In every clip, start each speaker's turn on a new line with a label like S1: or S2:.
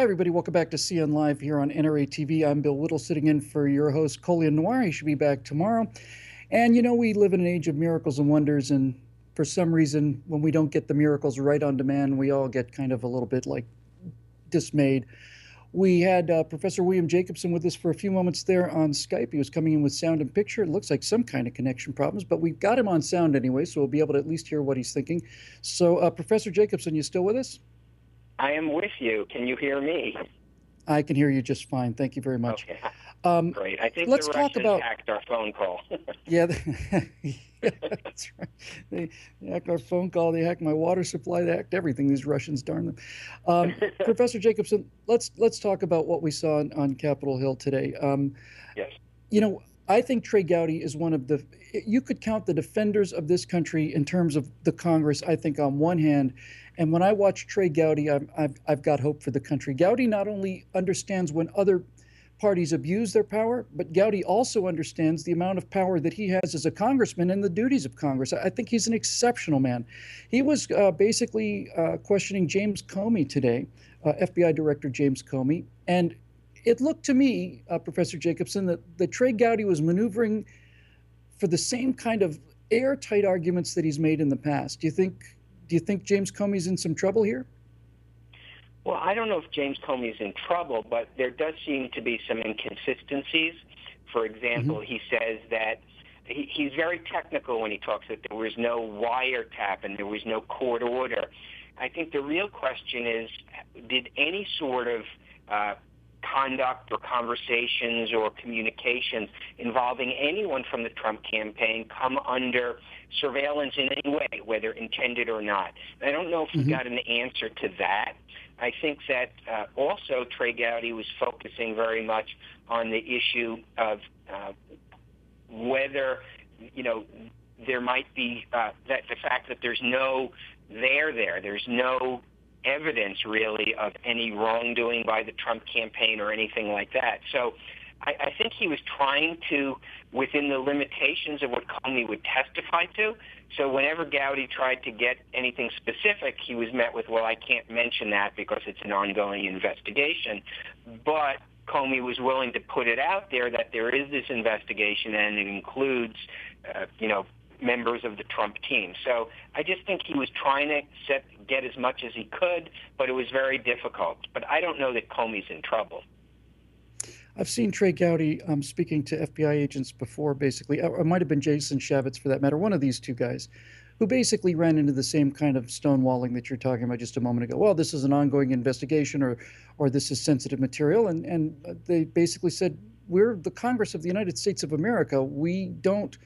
S1: everybody. Welcome back to CN Live here on NRA TV. I'm Bill Whittle, sitting in for your host, Colion. He should be back tomorrow. And, we live in an age of miracles and wonders. And for some reason, when we don't get the miracles right on demand, we all get kind of a little bit dismayed. We had Professor William Jacobson with us for a few moments there on Skype. He was coming in with sound and picture. It looks like some kind of connection problems, but we've got him on sound anyway, so we'll be able to at least hear what he's thinking. So, Professor Jacobson, you still with us?
S2: I am with you. Can you hear me?
S1: I can hear you just fine. Thank you very much.
S2: Okay. Great. I think the Russians hacked our phone call.
S1: Yeah, that's right. They hacked our phone call. They hacked my water supply. They hacked everything. These Russians, darn them. Professor Jacobson, let's talk about what we saw on Capitol Hill today.
S2: Yes.
S1: I think Trey Gowdy is one of you could count the defenders of this country in terms of the Congress, I think, on one hand. And when I watch Trey Gowdy, I've got hope for the country. Gowdy not only understands when other parties abuse their power, but Gowdy also understands the amount of power that he has as a congressman and the duties of Congress. I think he's an exceptional man. He was basically questioning James Comey today, FBI Director James Comey, and it looked to me, Professor Jacobson, that Trey Gowdy was maneuvering for the same kind of airtight arguments that he's made in the past. Do you think James Comey's in some trouble here?
S2: Well, I don't know if James Comey is in trouble, but there does seem to be some inconsistencies. For example, he says that he's very technical when he talks that there was no wiretap and there was no court order. I think the real question is, did any sort of conduct or conversations or communications involving anyone from the Trump campaign come under surveillance in any way, whether intended or not? I don't know if we got an answer to that. I think that also Trey Gowdy was focusing very much on the issue of whether, there might be that the fact that there's no there's no evidence really of any wrongdoing by the Trump campaign or anything like that. So I think he was trying to, within the limitations of what Comey would testify to. So whenever Gowdy tried to get anything specific, he was met with, well, I can't mention that because it's an ongoing investigation. But Comey was willing to put it out there that there is this investigation and it includes, members of the Trump team. So I just think he was trying to get as much as he could, but it was very difficult. But I don't know that Comey's in trouble.
S1: I've seen Trey Gowdy speaking to FBI agents before, basically. It might have been Jason Chaffetz, for that matter, one of these two guys, who basically ran into the same kind of stonewalling that you're talking about just a moment ago. Well, this is an ongoing investigation, or this is sensitive material. And they basically said, we're the Congress of the United States of America. We don't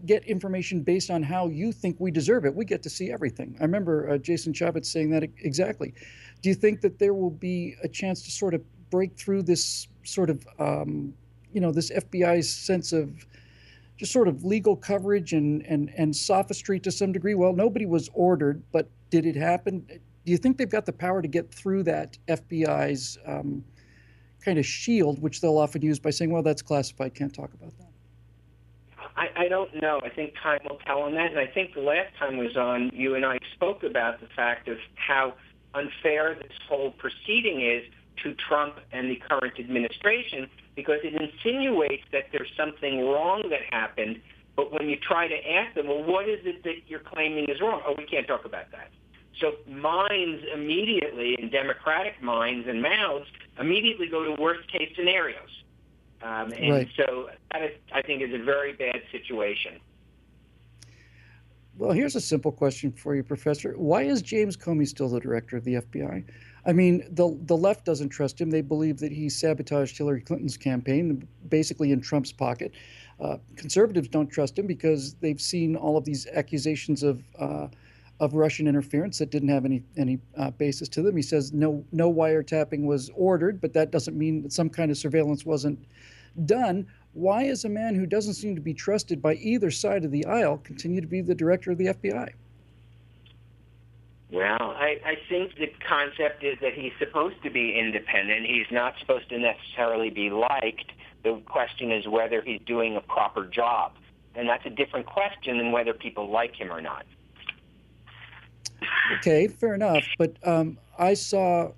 S1: get information based on how you think we deserve it. We get to see everything. I remember Jason Chaffetz saying that exactly. Do you think that there will be a chance to sort of break through this sort of, this FBI's sense of just sort of legal coverage and sophistry to some degree? Well, nobody was ordered, but did it happen? Do you think they've got the power to get through that FBI's kind of shield, which they'll often use by saying, well, that's classified, can't talk about that?
S2: I don't know. I think time will tell on that. And I think the last time was on, you and I spoke about the fact of how unfair this whole proceeding is to Trump and the current administration, because it insinuates that there's something wrong that happened, but when you try to ask them, well, what is it that you're claiming is wrong? Oh, we can't talk about that. So minds immediately, and Democratic minds and mouths, immediately go to worst-case scenarios.
S1: Right.
S2: So that is, I think, is a very bad situation.
S1: Well, here's a simple question for you, Professor. Why is James Comey still the director of the FBI? I mean, the left doesn't trust him. They believe that he sabotaged Hillary Clinton's campaign, basically in Trump's pocket. Conservatives don't trust him because they've seen all of these accusations of Russian interference that didn't have any basis to them. He says no wiretapping was ordered, but that doesn't mean that some kind of surveillance wasn't done. Why is a man who doesn't seem to be trusted by either side of the aisle continue to be the director of the FBI?
S2: Well, I think the concept is that he's supposed to be independent. He's not supposed to necessarily be liked. The question is whether he's doing a proper job. And that's a different question than whether people like him or not.
S1: Okay, fair enough. But I saw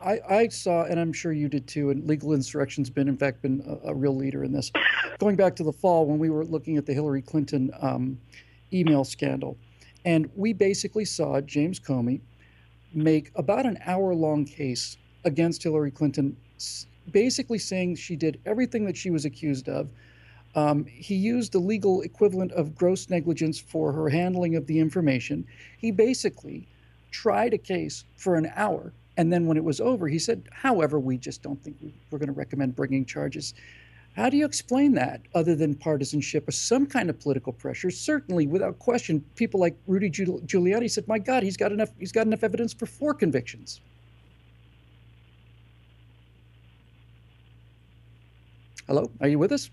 S1: I saw, and I'm sure you did too, and legal insurrection's been, in fact, been a real leader in this. Going back to the fall when we were looking at the Hillary Clinton email scandal, and we basically saw James Comey make about an hour-long case against Hillary Clinton, basically saying she did everything that she was accused of. He used the legal equivalent of gross negligence for her handling of the information. He basically tried a case for an hour. And then when it was over, he said, however, we just don't think we're going to recommend bringing charges. How do you explain that other than partisanship or some kind of political pressure? Certainly, without question, people like Rudy Giuliani said, my God, he's got enough evidence for 4 convictions. Hello, are you with us?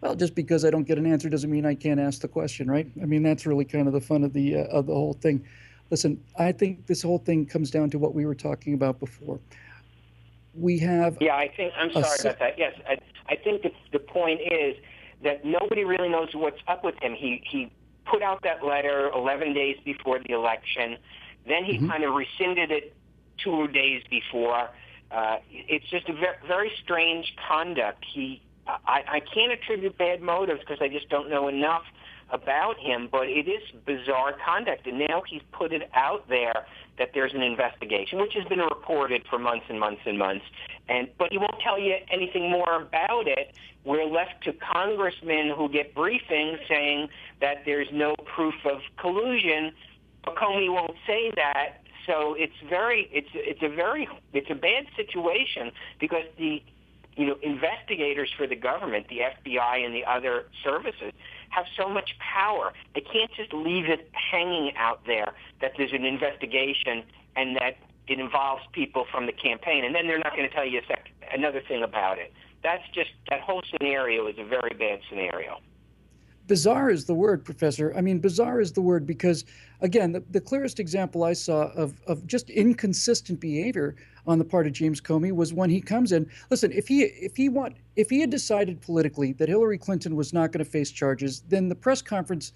S1: Well, just because I don't get an answer doesn't mean I can't ask the question, right? I mean, that's really kind of the fun of the whole thing. Listen, I think this whole thing comes down to what we were talking about before. We have
S2: Yeah, I'm
S1: a
S2: sorry about that. Yes, I think the point is that nobody really knows what's up with him. He put out that letter 11 days before the election. Then he kind of rescinded it 2 days before. It's just a very strange conduct. I can't attribute bad motives because I just don't know enough about him, but it is bizarre conduct. And now he's put it out there that there's an investigation, which has been reported for months and months and months. But he won't tell you anything more about it. We're left to congressmen who get briefings saying that there's no proof of collusion, but Comey won't say that. So it's a bad situation because the investigators for the government, the FBI and the other services, have so much power. They can't just leave it hanging out there that there's an investigation and that it involves people from the campaign, and then they're not going to tell you another thing about it. That whole scenario is a very bad scenario.
S1: Bizarre is the word, Professor. I mean, bizarre is the word because, again, the clearest example I saw of just inconsistent behavior on the part of James Comey was when he comes in. Listen, if he had decided politically that Hillary Clinton was not going to face charges, then the press conference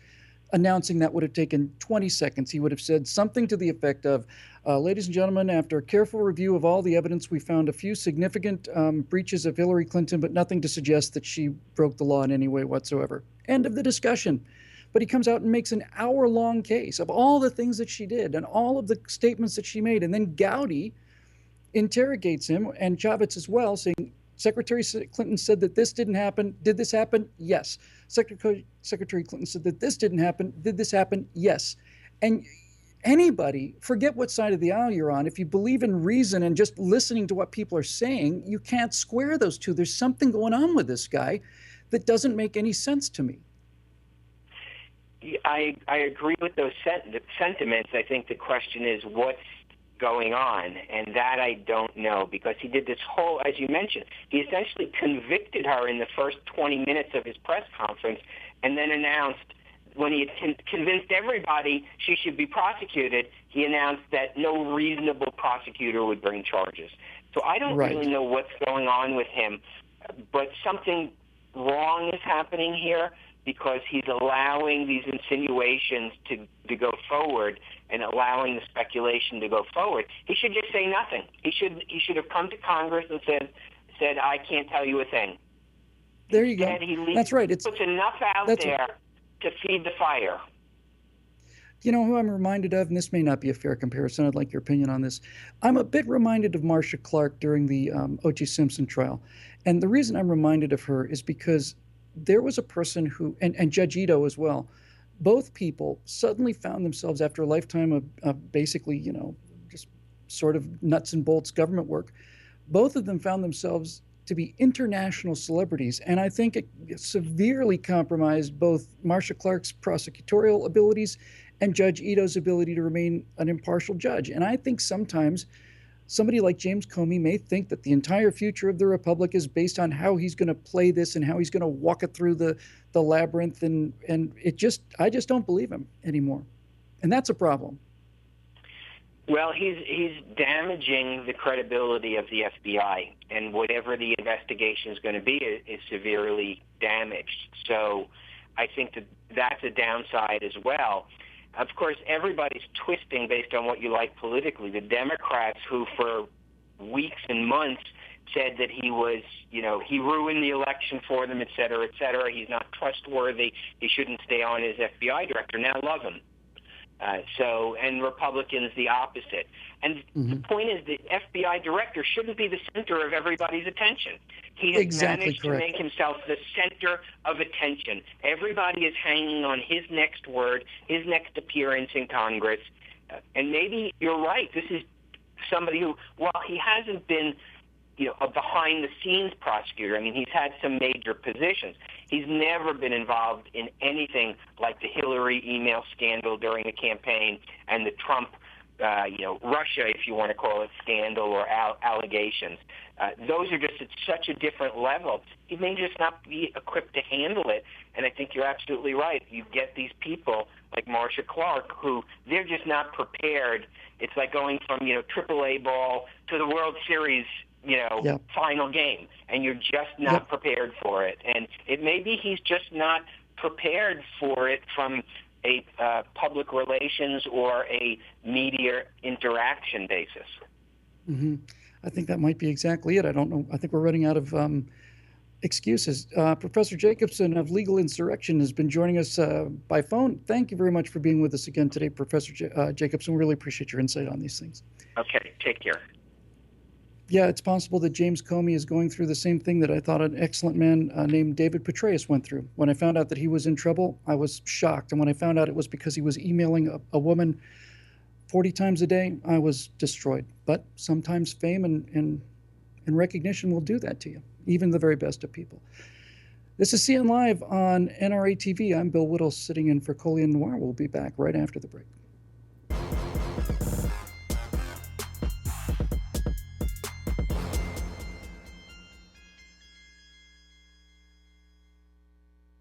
S1: announcing that would have taken 20 seconds. He would have said something to the effect of, ladies and gentlemen, after a careful review of all the evidence, we found a few significant breaches of Hillary Clinton, but nothing to suggest that she broke the law in any way whatsoever. End of the discussion. But he comes out and makes an hour-long case of all the things that she did and all of the statements that she made. And then Gowdy interrogates him, and Chavez as well, saying, Secretary Clinton said that this didn't happen. Did this happen? Yes. Secretary Clinton said that this didn't happen. Did this happen? Yes. And anybody, forget what side of the aisle you're on, if you believe in reason and just listening to what people are saying, you can't square those two. There's something going on with this guy that doesn't make any sense to me.
S2: I agree with those sentiments. I think the question is what's going on, and that I don't know, because he did this whole, as you mentioned, he essentially convicted her in the first 20 minutes of his press conference and then announced, when he had convinced everybody she should be prosecuted, he announced that no reasonable prosecutor would bring charges. So I don't really know what's going on with him, but something wrong is happening here because he's allowing these insinuations to go forward and allowing the speculation to go forward. He should just say nothing. He should have come to Congress and said I can't tell you a thing.
S1: There you go. That's right.
S2: He puts enough out there to feed the fire.
S1: You know who I'm reminded of, and this may not be a fair comparison, I'd like your opinion on this. I'm a bit reminded of Marcia Clark during the O.J. Simpson trial. And the reason I'm reminded of her is because there was a person who, and Judge Ito as well, both people suddenly found themselves after a lifetime of basically, just sort of nuts and bolts government work. Both of them found themselves to be international celebrities. And I think it severely compromised both Marcia Clark's prosecutorial abilities and Judge Ito's ability to remain an impartial judge. And I think sometimes somebody like James Comey may think that the entire future of the Republic is based on how he's going to play this and how he's going to walk it through the labyrinth. And I just don't believe him anymore. And that's a problem.
S2: Well, he's damaging the credibility of the FBI, and whatever the investigation is going to be is severely damaged. So I think that's a downside as well. Of course, everybody's twisting based on what you like politically. The Democrats, who for weeks and months said that he was, he ruined the election for them, et cetera, he's not trustworthy, he shouldn't stay on as FBI director, now love him. And Republicans the opposite. And the point is, the FBI director shouldn't be the center of everybody's attention. He has managed to make himself the center of attention. Everybody is hanging on his next word, his next appearance in Congress. And maybe you're right. This is somebody who, while he hasn't been a behind-the-scenes prosecutor. I mean, he's had some major positions. He's never been involved in anything like the Hillary email scandal during the campaign and the Trump, Russia, if you want to call it, scandal or allegations. Those are just at such a different level. He may just not be equipped to handle it. And I think you're absolutely right. You get these people like Marsha Clark who they're just not prepared. It's like going from, AAA ball to the World Series final game, and you're just not prepared for it. And it may be he's just not prepared for it from a public relations or a media interaction basis.
S1: I think that might be exactly it. I don't know. I think we're running out of excuses. Professor Jacobson of Legal Insurrection has been joining us by phone. Thank you very much for being with us again today, Professor Jacobson. We really appreciate your insight on these things.
S2: Okay, take care.
S1: Yeah, it's possible that James Comey is going through the same thing that I thought an excellent man named David Petraeus went through. When I found out that he was in trouble, I was shocked. And when I found out it was because he was emailing a woman 40 times a day, I was destroyed. But sometimes fame and recognition will do that to you, even the very best of people. This is CN Live on NRA TV. I'm Bill Whittle, sitting in for Colion Noir. We'll be back right after the break.